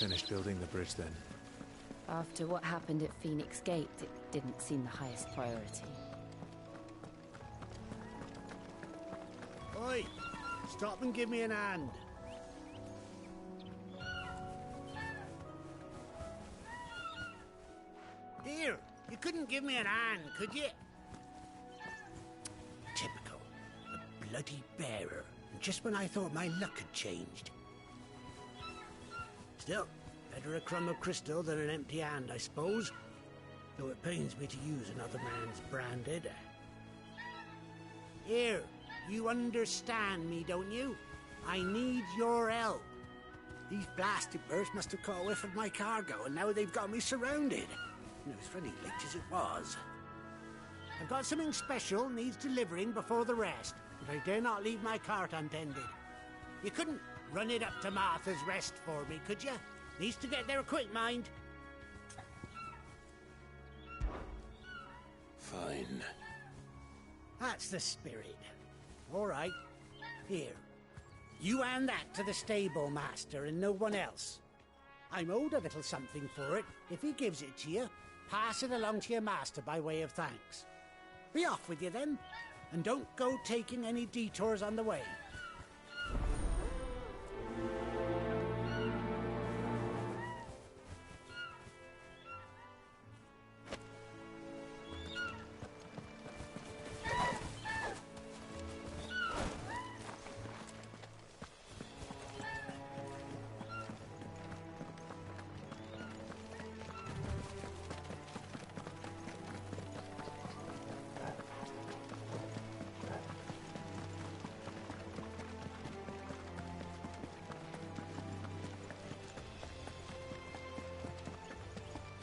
finished building the bridge then? After what happened at Phoenix Gate, it didn't seem the highest priority. Oi! Stop and give me an hand. Here, you couldn't give me an hand, could you? Typical. A bloody bearer. Just when I thought my luck had changed. Still, better a crumb of crystal than an empty hand, I suppose. Though it pains me to use another man's branded. Here, you understand me, don't you? I need your help. These blasted birds must have caught a whiff of my cargo, and now they've got me surrounded. And it was funny late as it was. I've got something special needs delivering before the rest, but I dare not leave my cart untended. You couldn't run it up to Martha's Rest for me, could you? Needs to get there quick, mind. Fine. That's the spirit. All right. Here. You hand that to the stable master and no one else. I'm owed a little something for it. If he gives it to you, pass it along to your master by way of thanks. Be off with you then, and don't go taking any detours on the way.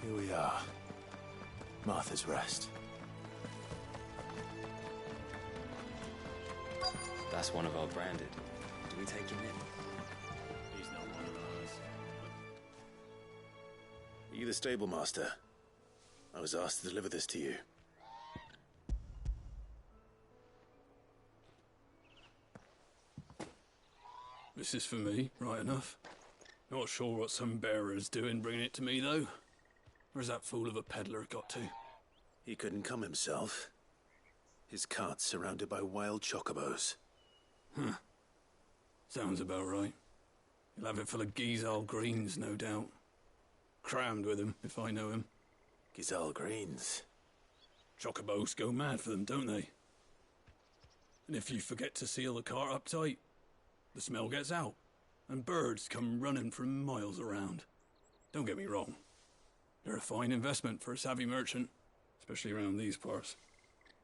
Here we are. Martha's Rest. That's one of our branded. Do we take him in? He's not one of ours. Are you the stable master? I was asked to deliver this to you. This is for me, right enough. Not sure what some bearer's doing bringing it to me, though. Where's that fool of a peddler got to? He couldn't come himself. His cart's surrounded by wild chocobos. Huh. Sounds about right. He'll have it full of Gizal greens, no doubt. Crammed with him, if I know him. Gizal greens. Chocobos go mad for them, don't they? And if you forget to seal the cart up tight, the smell gets out, and birds come running from miles around. Don't get me wrong. They're a fine investment for a savvy merchant, especially around these parts.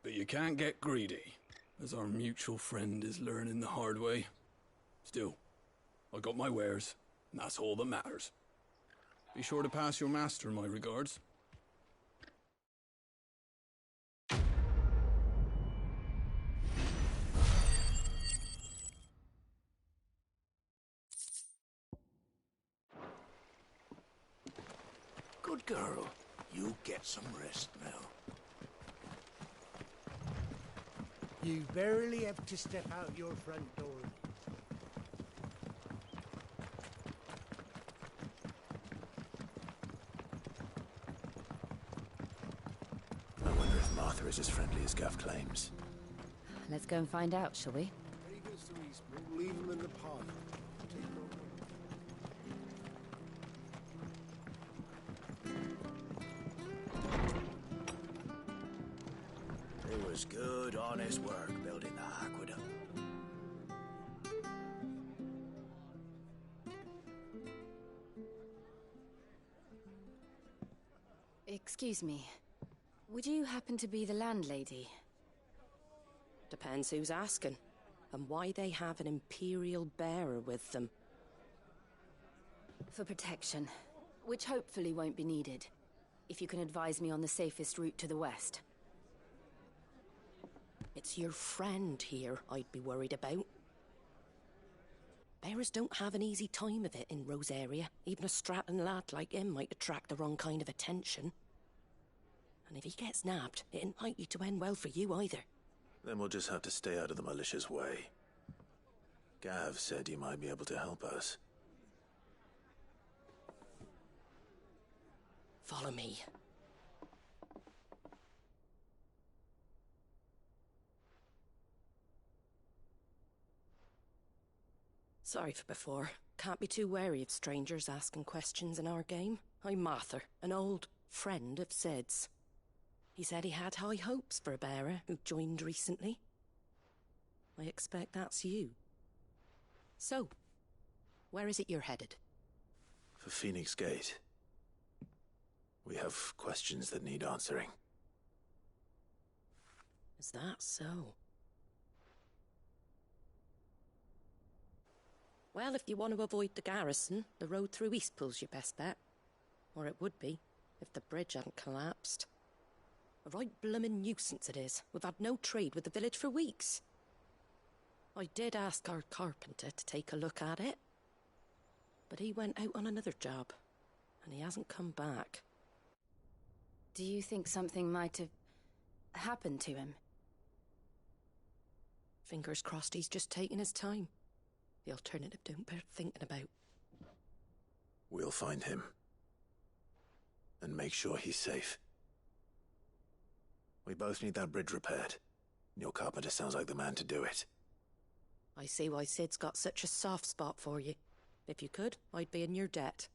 But you can't get greedy, as our mutual friend is learning the hard way. Still, I got my wares, and that's all that matters. Be sure to pass your master my regards. Good girl. You get some rest now. You barely have to step out your front door. I wonder if Martha is as friendly as Gav claims. Let's go and find out, shall we? Leave him in the pod. It was good, honest work building the aqueduct. Excuse me. Would you happen to be the landlady? Depends who's asking, and why they have an Imperial bearer with them. For protection, which hopefully won't be needed. If you can advise me on the safest route to the west. It's your friend here I'd be worried about. Bearers don't have an easy time of it in Rosaria. Even a strapping lad like him might attract the wrong kind of attention. And if he gets nabbed, it ain't likely to end well for you either. Then we'll just have to stay out of the malicious way. Gav said you might be able to help us. Follow me. Sorry for before. Can't be too wary of strangers asking questions in our game. I'm Martha, an old friend of Sid's. He said he had high hopes for a bearer who joined recently. I expect that's you. So, where is it you're headed? For Phoenix Gate. We have questions that need answering. Is that so? Well, if you want to avoid the garrison, the road through Eastpool's your best bet. Or it would be, if the bridge hadn't collapsed. A right bloomin' nuisance it is. We've had no trade with the village for weeks. I did ask our carpenter to take a look at it. But he went out on another job, and he hasn't come back. Do you think something might have happened to him? Fingers crossed he's just taking his time. The alternative don't bear thinking about. We'll find him. And make sure he's safe. We both need that bridge repaired. Your carpenter sounds like the man to do it. I see why Sid's got such a soft spot for you. If you could, I'd be in your debt.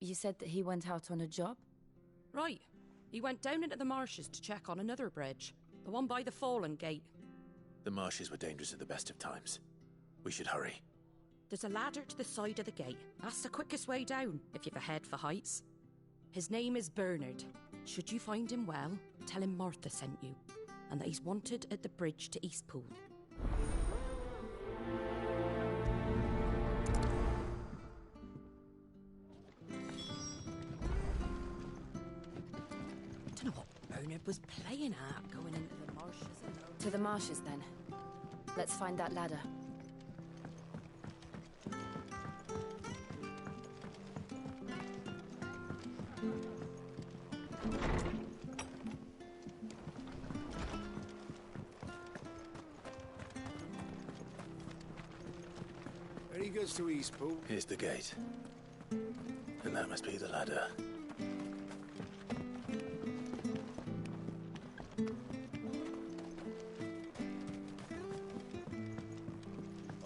You said that he went out on a job? Right. He went down into the marshes to check on another bridge. The one by the Fallen Gate. The marshes were dangerous at the best of times. We should hurry. There's a ladder to the side of the gate. That's the quickest way down, if you've a head for heights. His name is Bernard. Should you find him well, tell him Martha sent you, and that he's wanted at the bridge to Eastpool. Don't know what Bernard was playing at, going into the marshes alone. To the marshes, then. Let's find that ladder. Very good to Eastpool. Here's the gate. And that must be the ladder.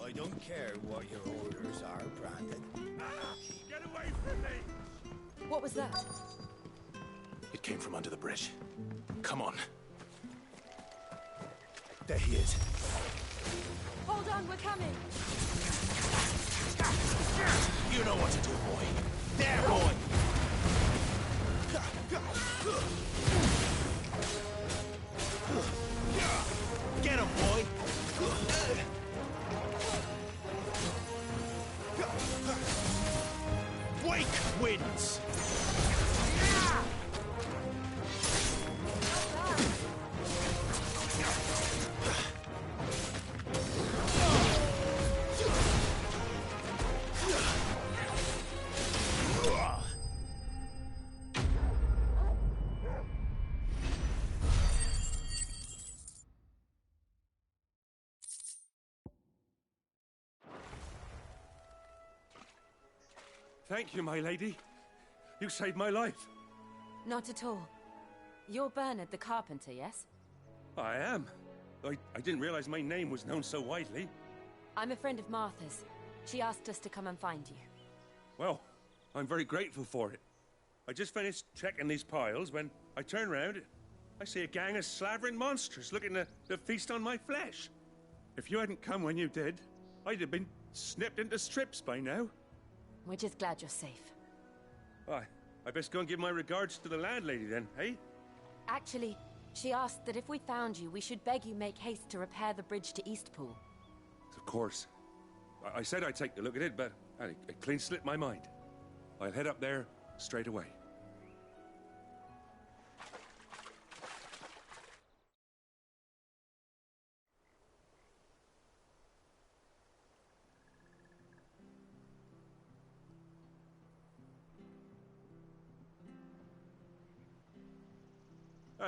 I don't care what your orders are, Brandon. Get away from me! What was that? It came from under the bridge. Come on. There he is. Hold on, we're coming! You know what to do, boy. There, boy! Get him, boy! Wake wins! Thank you, my lady. You saved my life. Not at all. You're Bernard the carpenter, yes? I am. I didn't realize my name was known so widely. I'm a friend of Martha's. She asked us to come and find you. Well, I'm very grateful for it. I just finished checking these piles when I turn around. I see a gang of slavering monsters looking to feast on my flesh. If you hadn't come when you did, I'd have been snipped into strips by now. We're just glad you're safe. Why, I best go and give my regards to the landlady then, eh? Actually, she asked that if we found you, we should beg you make haste to repair the bridge to Eastpool. Of course. I said I'd take a look at it, but it clean slipped my mind. I'll head up there straight away.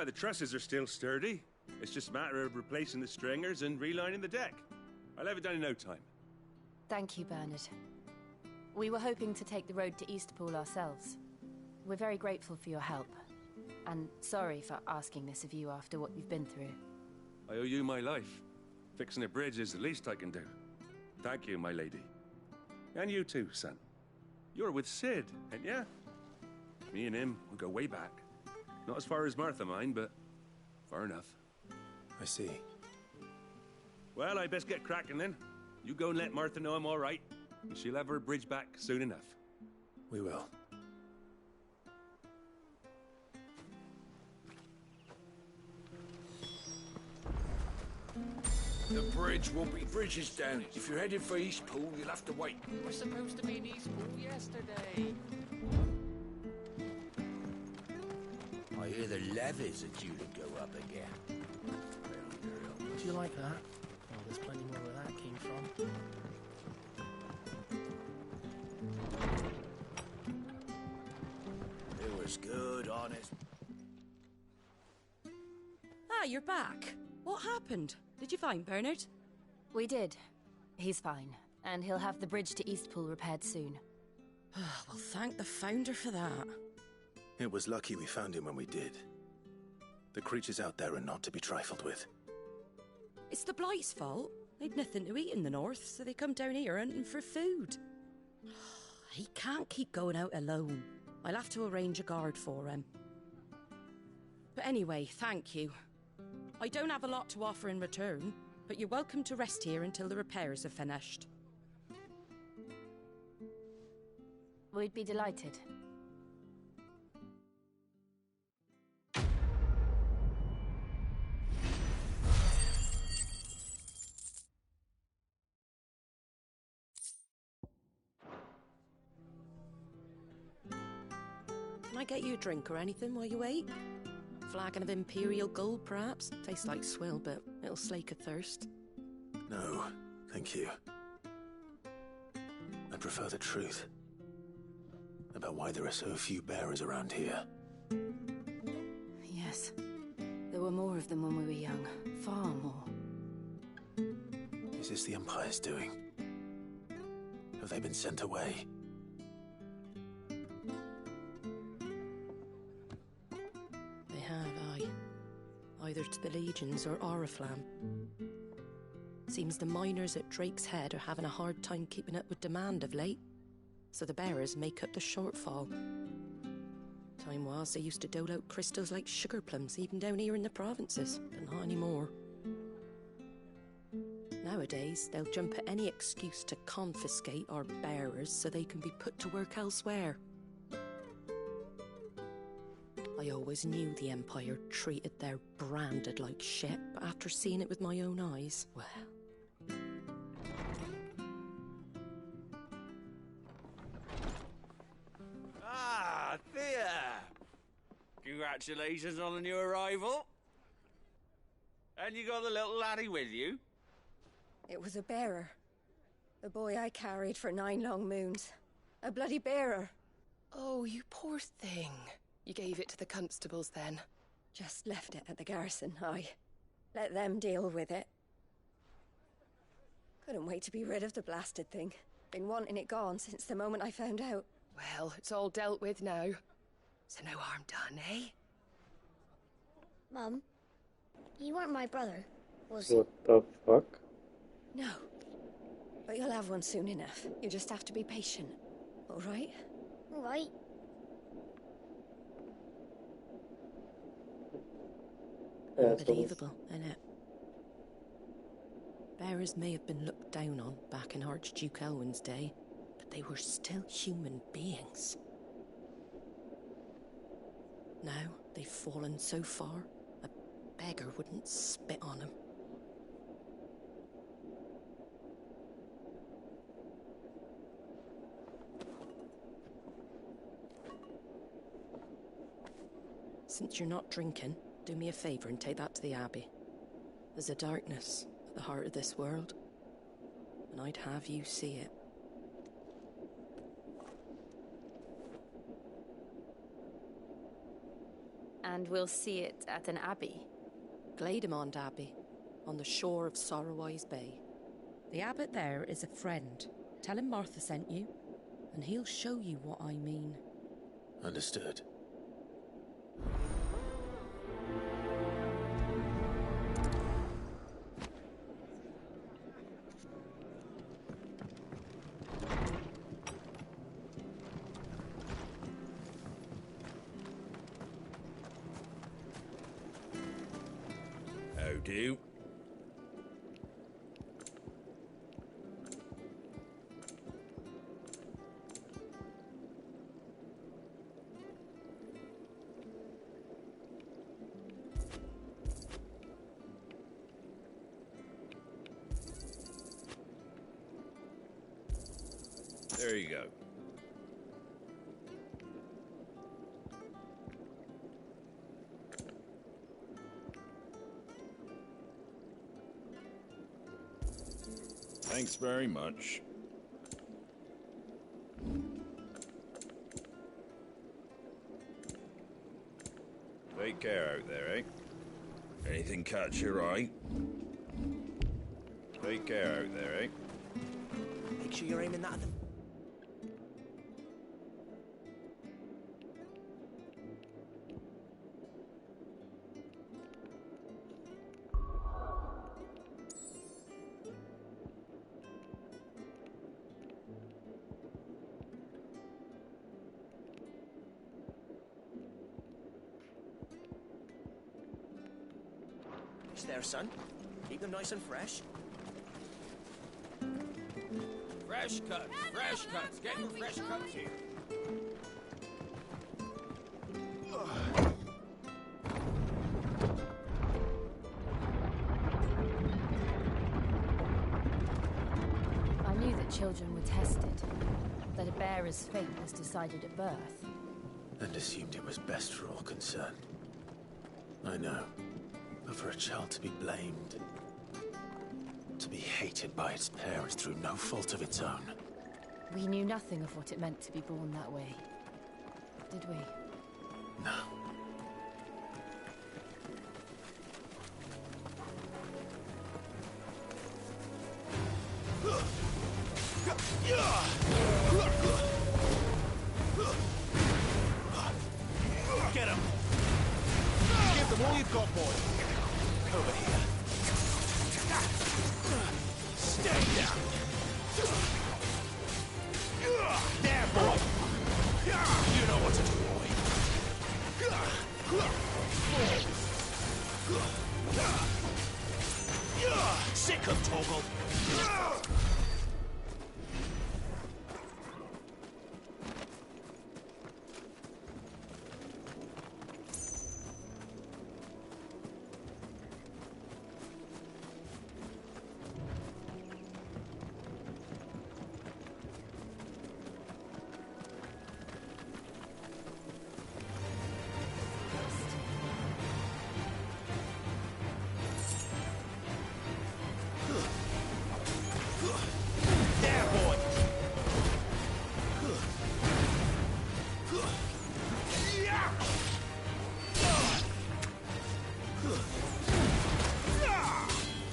The trusses are still sturdy. It's just a matter of replacing the stringers and relining the deck. I'll have it done in no time. Thank you, Bernard. We were hoping to take the road to Eastpool ourselves. We're very grateful for your help. And sorry for asking this of you after what you've been through. I owe you my life. Fixing a bridge is the least I can do. Thank you, my lady. And you too, son. You're with Sid, ain't ya? Me and him, we go way back. Not as far as Martha, mind, but far enough. I see. Well, I best get cracking then. You go and let Martha know I'm all right. And she'll have her bridge back soon enough. We will. The bridge won't be bridges down. If you're headed for Eastpool, you'll have to wait. We were supposed to be in Eastpool yesterday. I hear the levies are due to go up again. Do you like that? Oh, there's plenty more where that came from. It was good, honest. Ah, you're back. What happened? Did you find Bernard? We did. He's fine, and he'll have the bridge to Eastpool repaired soon. Well, thank the Founder for that. It was lucky we found him when we did. The creatures out there are not to be trifled with. It's the Blight's fault. They'd nothing to eat in the north, so they come down here hunting for food. He can't keep going out alone. I'll have to arrange a guard for him. But anyway, thank you. I don't have a lot to offer in return, but you're welcome to rest here until the repairs are finished. We'd be delighted. Can I get you a drink or anything while you wait? Flagon of Imperial Gold, perhaps? Tastes like swill, but it'll slake a thirst. No, thank you. I prefer the truth. About why there are so few bearers around here. Yes. There were more of them when we were young. Far more. Is this the Empire's doing? Have they been sent away? They have, aye. Either to the Legions or Oriflamme. Seems the miners at Drake's Head are having a hard time keeping up with demand of late, so the bearers make up the shortfall. Time was they used to dole out crystals like sugar plums even down here in the provinces, but not anymore. Nowadays, they'll jump at any excuse to confiscate our bearers so they can be put to work elsewhere. I always knew the Empire treated their branded like shit, but after seeing it with my own eyes, well... Ah, Thea! Congratulations on the new arrival. And you got the little laddie with you? It was a bearer. The boy I carried for 9 long moons. A bloody bearer. Oh, you poor thing. You gave it to the constables then? Just left it at the garrison, aye. Let them deal with it. Couldn't wait to be rid of the blasted thing. Been wanting it gone since the moment I found out. Well, it's all dealt with now. So no harm done, eh? Mum, you weren't my brother, was you? What the fuck? No. But you'll have one soon enough. You just have to be patient. All right? All right. Unbelievable, innit? Bearers may have been looked down on back in Archduke Elwin's day, but they were still human beings. Now, they've fallen so far, a beggar wouldn't spit on them. Since you're not drinking, do me a favour and take that to the Abbey. There's a darkness at the heart of this world, and I'd have you see it. And we'll see it at an abbey? Glademond Abbey, on the shore of Sorrowwise Bay. The abbot there is a friend. Tell him Martha sent you, and he'll show you what I mean. Understood. How do? There you go. Thanks very much. Take care out there, eh? Anything catch your eye? Take care out there, eh? Make sure you're aiming that at them. There, son. Keep them nice and fresh. Fresh cuts, fresh cuts. Get your fresh cuts here. I knew that children were tested, that a bearer's fate was decided at birth. And assumed it was best for all concerned. I know. But for a child to be blamed, to be hated by its parents through no fault of its own. We knew nothing of what it meant to be born that way, did we? No. Get him! Give them all you've got, boy. Over here. Stay down. There, boy. You know what to do, boy. Sick of Toggle.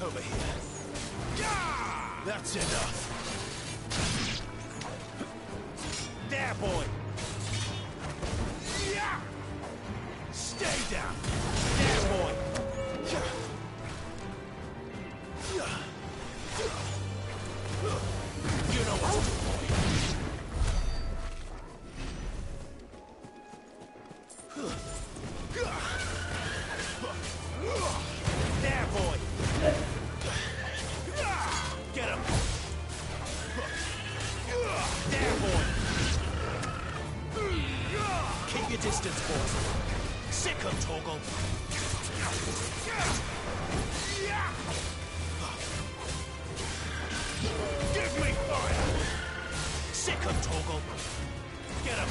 Over here. That's enough. There, boy. Stay down. There, boy. You know what to do, boy. There, boy. Get him. There, boy. Keep your distance, boy. Sick of Toggle. Give me fire. Sick of Toggle. Get him.